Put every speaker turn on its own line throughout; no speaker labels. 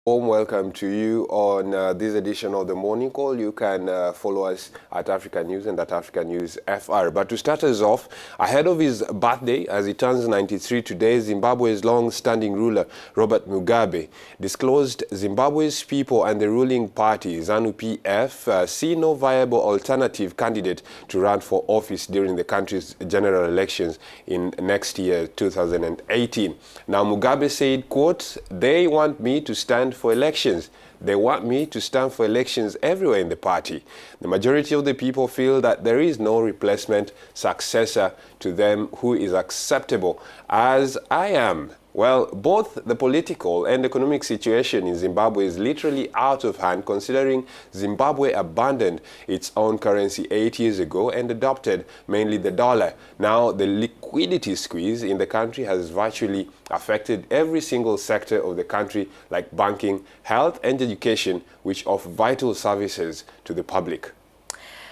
Warm welcome to you on this edition of the Morning Call. You can follow us at Africanews and at Africanews.fr. But to start us off, ahead of his birthday, as he turns 93 today, Zimbabwe's long-standing ruler, Robert Mugabe, disclosed Zimbabwe's people and the ruling party, ZANU-PF, see no viable alternative candidate to run for office during the country's general elections in next year, 2018. Now, Mugabe said, quote, "They want me to stand for elections. They want me to stand for elections everywhere in the party. The majority of the people feel that there is no replacement successor to them who is acceptable, as I am." Well, both the political and economic situation in Zimbabwe is literally out of hand, considering Zimbabwe abandoned its own currency 8 years ago and adopted mainly the dollar. Now, the liquidity squeeze in the country has virtually affected every single sector of the country, like banking, health, and education, which offer vital services to the public.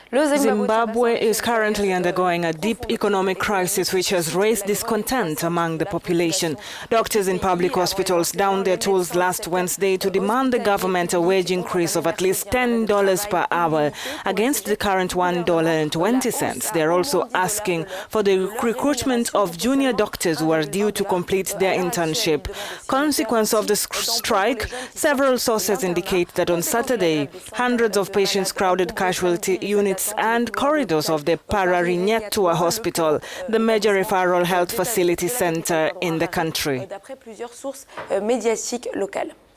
Zimbabwe is currently undergoing a deep economic crisis which has raised discontent among the population. Doctors in public hospitals downed their tools last Wednesday to demand the government a wage increase of at least $10 per hour against the current $1.20. They are also asking for the recruitment of junior doctors who are due to complete their internship. Consequence of the strike, several sources indicate that on Saturday, hundreds of patients crowded casualty units and corridors of the Pararinyatua Hospital, the major referral health facility center in the country.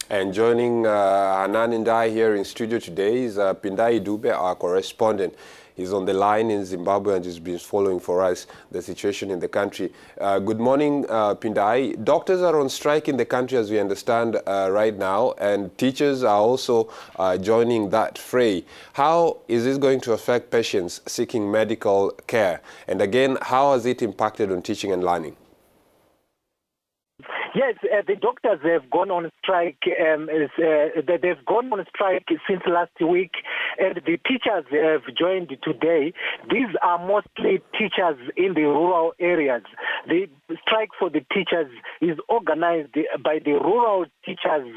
And joining Hanan and I here in studio today is Pindai Dube, our correspondent. He's on the line in Zimbabwe and has been following for us the situation in the country. Good morning, Pindai. Doctors are on strike in the country, as we understand right now, and teachers are also joining that fray. How is this going to affect patients seeking medical care? And again, how has it impacted on teaching and learning?
Yes, the doctors have gone on strike. They've gone on strike since last week, and the teachers have joined today. These are mostly teachers in the rural areas. The strike for the teachers is organized by the rural teachers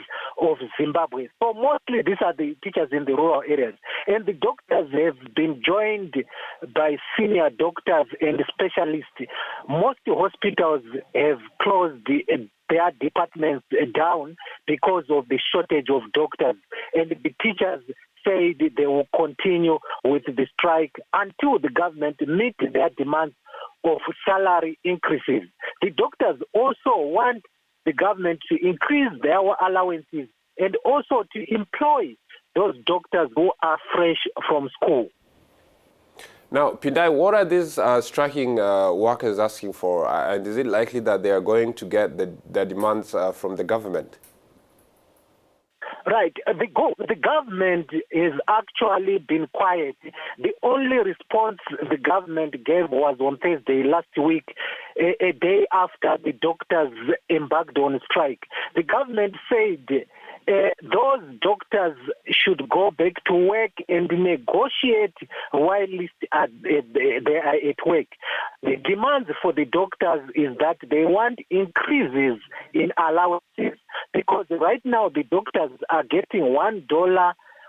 of Zimbabwe. So mostly these are the teachers in the rural areas. And the doctors have been joined by senior doctors and specialists. Most hospitals have closed their departments down because of the shortage of doctors. And the teachers said they will continue with the strike until the government meets their demands of salary increases. The doctors also want the government to increase their allowances and also to employ those doctors who are fresh from school.
Now, Pindai, what are these striking workers asking for? And is it likely that they are going to get the demands from the government?
Right. The government has actually been quiet. The only response the government gave was on Thursday last week, a day after the doctors embarked on strike. The government said those doctors should go back to work and negotiate while they are at work. The demands for the doctors is that they want increases in allowances, because right now the doctors are getting $1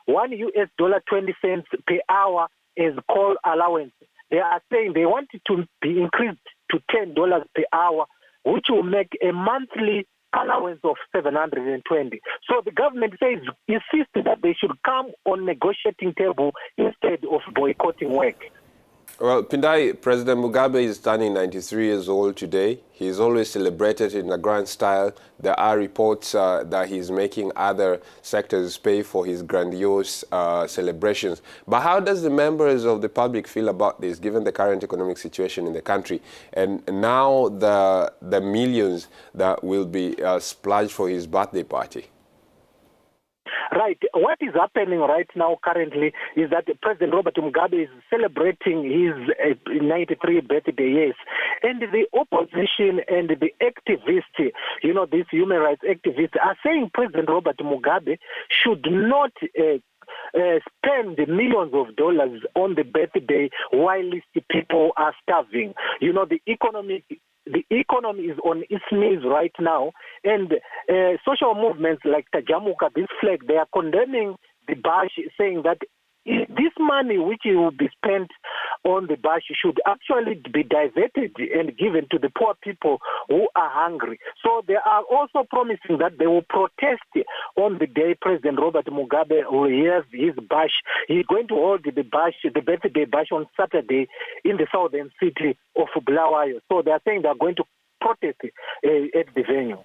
20 per hour as call allowance. They are saying they want it to be increased to $10 per hour, which will make a monthly allowance of $720. So the government insists that they should come on negotiating table instead of boycotting work.
Well, Pindai, President Mugabe is turning 93 years old today. He's always celebrated in a grand style. There are reports that he's making other sectors pay for his grandiose celebrations. But how does the members of the public feel about this, given the current economic situation in the country? And now the millions that will be splashed for his birthday party?
Right. What is happening right now currently is that President Robert Mugabe is celebrating his 93th birthday, yes. And the opposition and the activists, these human rights activists are saying President Robert Mugabe should not spend millions of dollars on the birthday while people are starving. The economic the economy is on its knees right now, and social movements like Tajamuka, this flag, they are condemning the bash, saying that this money which will be spent on the bash should actually be diverted and given to the poor people who are hungry. So they are also promising that they will protest on the day President Robert Mugabe will have his bash. He's going to hold the bash, the birthday bash, on Saturday in the southern city of Bulawayo. So they are saying they are going to protest at the venue.